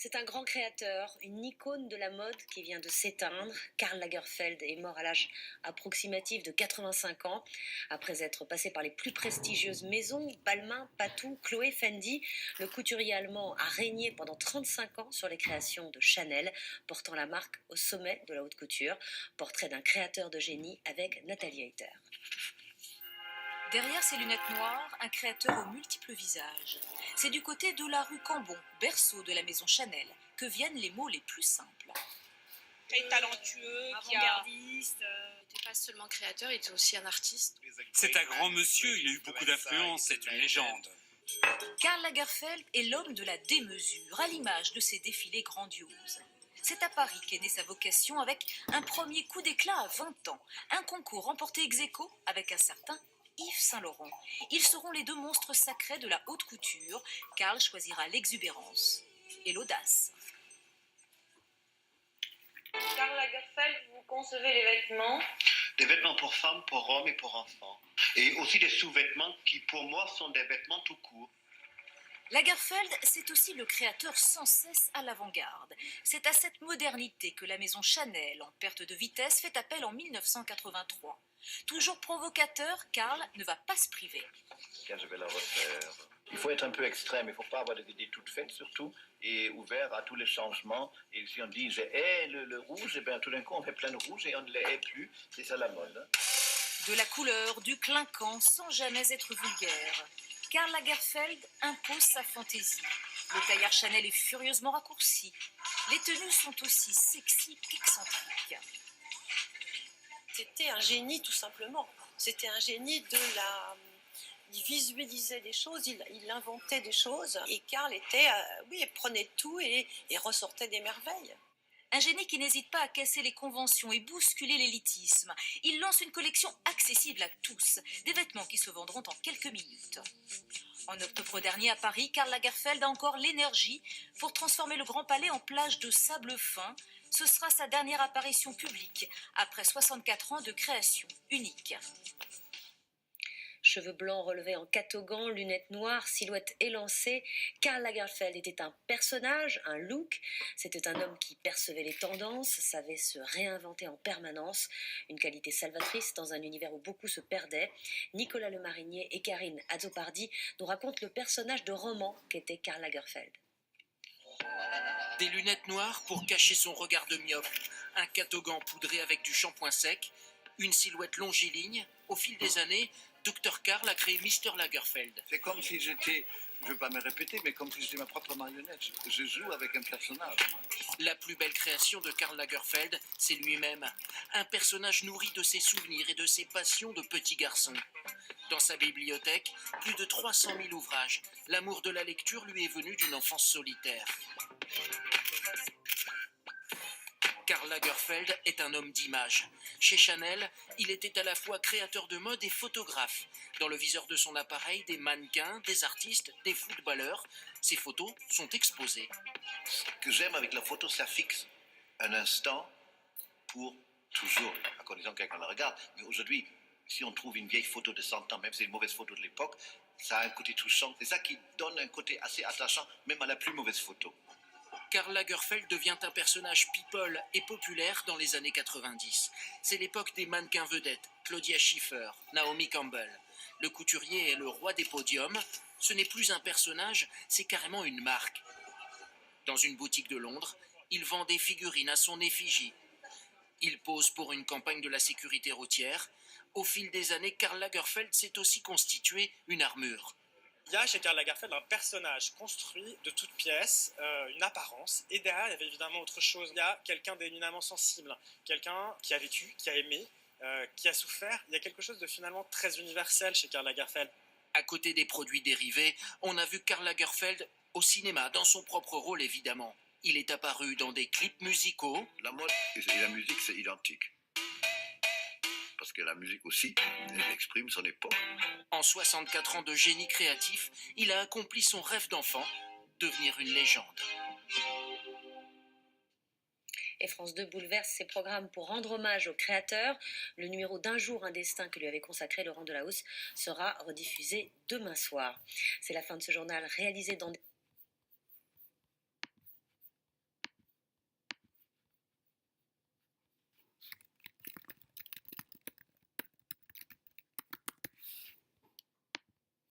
C'est un grand créateur, une icône de la mode qui vient de s'éteindre. Karl Lagerfeld est mort à l'âge approximatif de 85 ans. Après être passé par les plus prestigieuses maisons, Balmain, Patou, Chloé, Fendi, le couturier allemand a régné pendant 35 ans sur les créations de Chanel, portant la marque au sommet de la haute couture. Portrait d'un créateur de génie avec Nathalie Hayter. Derrière ses lunettes noires, un créateur aux multiples visages. C'est du côté de la rue Cambon, berceau de la maison Chanel, que viennent les mots les plus simples. Très talentueux, avant-gardiste. Il n'était pas seulement créateur, il était aussi un artiste. C'est un grand monsieur, il a eu beaucoup d'influence, c'est une légende. Karl Lagerfeld est l'homme de la démesure, à l'image de ses défilés grandioses. C'est à Paris qu'est née sa vocation avec un premier coup d'éclat à 20 ans, un concours remporté ex aequo avec un certain Yves Saint-Laurent. Ils seront les deux monstres sacrés de la haute couture. Karl choisira l'exubérance et l'audace. Karl Lagerfeld, vous concevez les vêtements? Des vêtements pour femmes, pour hommes et pour enfants. Et aussi des sous-vêtements qui, pour moi, sont des vêtements tout court. Lagerfeld, c'est aussi le créateur sans cesse à l'avant-garde. C'est à cette modernité que la maison Chanel, en perte de vitesse, fait appel en 1983. Toujours provocateur, Karl ne va pas se priver. Tiens, je vais la refaire. Il faut être un peu extrême, il ne faut pas avoir des idées toutes faites surtout, et ouvert à tous les changements. Et si on dit je hais le rouge, et bien tout d'un coup on fait plein de rouge et on ne les hait plus. C'est ça la mode. Hein. De la couleur, du clinquant, sans jamais être vulgaire. Karl Lagerfeld impose sa fantaisie. Le tailleur Chanel est furieusement raccourci. Les tenues sont aussi sexy qu'excentriques. C'était un génie tout simplement. C'était un génie il visualisait des choses, il inventait des choses. Et Karl il prenait tout et ressortait des merveilles. Un génie qui n'hésite pas à casser les conventions et bousculer l'élitisme. Il lance une collection accessible à tous, des vêtements qui se vendront en quelques minutes. En octobre dernier à Paris, Karl Lagerfeld a encore l'énergie pour transformer le Grand Palais en plage de sable fin. Ce sera sa dernière apparition publique, après 64 ans de création unique. Cheveux blancs relevés en catogan, lunettes noires, silhouette élancée, Karl Lagerfeld était un personnage, un look. C'était un homme qui percevait les tendances, savait se réinventer en permanence. Une qualité salvatrice dans un univers où beaucoup se perdaient. Nicolas Lemarinier et Karine Azzopardi nous racontent le personnage de roman qu'était Karl Lagerfeld. Des lunettes noires pour cacher son regard de myope, un catogan poudré avec du shampoing sec, une silhouette longiligne. Au fil des années, Dr Karl a créé Mr Lagerfeld. C'est comme si j'étais, je ne veux pas me répéter, mais comme si j'étais ma propre marionnette. Je joue avec un personnage. La plus belle création de Karl Lagerfeld, c'est lui-même. Un personnage nourri de ses souvenirs et de ses passions de petit garçon. Dans sa bibliothèque, plus de 300 000 ouvrages. L'amour de la lecture lui est venu d'une enfance solitaire. Karl Lagerfeld est un homme d'image. Chez Chanel, il était à la fois créateur de mode et photographe. Dans le viseur de son appareil, des mannequins, des artistes, des footballeurs. Ces photos sont exposées. Ce que j'aime avec la photo, ça fixe un instant pour toujours, à condition que quelqu'un la regarde. Mais aujourd'hui, si on trouve une vieille photo de 100 ans, même si c'est une mauvaise photo de l'époque, ça a un côté touchant. C'est ça qui donne un côté assez attachant, même à la plus mauvaise photo. Karl Lagerfeld devient un personnage people et populaire dans les années 90. C'est l'époque des mannequins vedettes, Claudia Schiffer, Naomi Campbell. Le couturier est le roi des podiums. Ce n'est plus un personnage, c'est carrément une marque. Dans une boutique de Londres, il vend des figurines à son effigie. Il pose pour une campagne de la sécurité routière. Au fil des années, Karl Lagerfeld s'est aussi constitué une armure. Il y a chez Karl Lagerfeld un personnage construit de toutes pièces, une apparence, et derrière il y avait évidemment autre chose. Il y a quelqu'un d'éminemment sensible, quelqu'un qui a vécu, qui a aimé, qui a souffert. Il y a quelque chose de finalement très universel chez Karl Lagerfeld. À côté des produits dérivés, on a vu Karl Lagerfeld au cinéma, dans son propre rôle évidemment. Il est apparu dans des clips musicaux. La mode et la musique, c'est identique. Parce que la musique aussi, elle exprime son époque. En 64 ans de génie créatif, il a accompli son rêve d'enfant, devenir une légende. Et France 2 bouleverse ses programmes pour rendre hommage au créateur. Le numéro d'Un jour, un destin que lui avait consacré Laurent Delahousse sera rediffusé demain soir. C'est la fin de ce journal réalisé dans